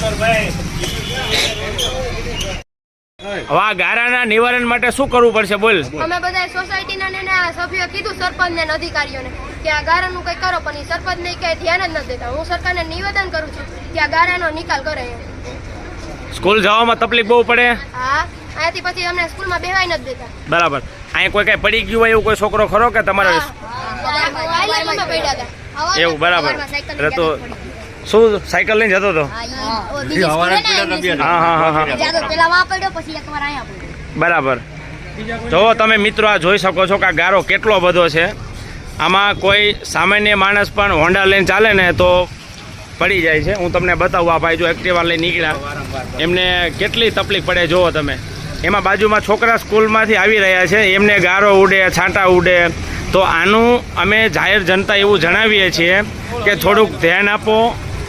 હવે આ ગારાના નિવારણ માટે શું કરવું પડશે બોલ? અમે બધા સોસાયટીના સભ્યો કીધું સરપંચ ને અધિકારીઓને કે આ ગારાનું કઈ કરો, પણ સરપંચ ને કઈ ધ્યાન જ નથી દેતા. હું સરકારને નિવેદન કરું છું કે આ ગારાનો નિકાલ કરે. સ્કૂલ જવામાં તકલીફ બહુ પડે? હા, અહીંયાથી પછી અમને સ્કૂલમાં બેવાય નથી દેતા. બરાબર. અહીંયા કોઈ કઈ પડી ગયું હોય એવું કોઈ છોકરો ખરો કે તમારે? એવું બરાબર. એટલે તો શું સાયકલ લઈને જતો હતો? બરાબર. જો તમે મિત્રો આ જોઈ શકો છો કે આ ગારો કેટલો બધો છે. આમાં કોઈ સામાન્ય માણસ પણ હોન્ડા લઈને ચાલે ને તો પડી જાય છે. હું તમને બતાવું. આ ભાઈ જો એક્ટિવા લઈને નીકળ્યા, એમને કેટલી તકલીફ પડે જુઓ તમે. એમાં બાજુમાં છોકરા સ્કૂલમાંથી આવી રહ્યા છે, એમને ગારો ઉડે, છાંટા ઉડે. તો આનું અમે જાહેર જનતા એવું જણાવીએ છીએ કે થોડુંક ધ્યાન આપો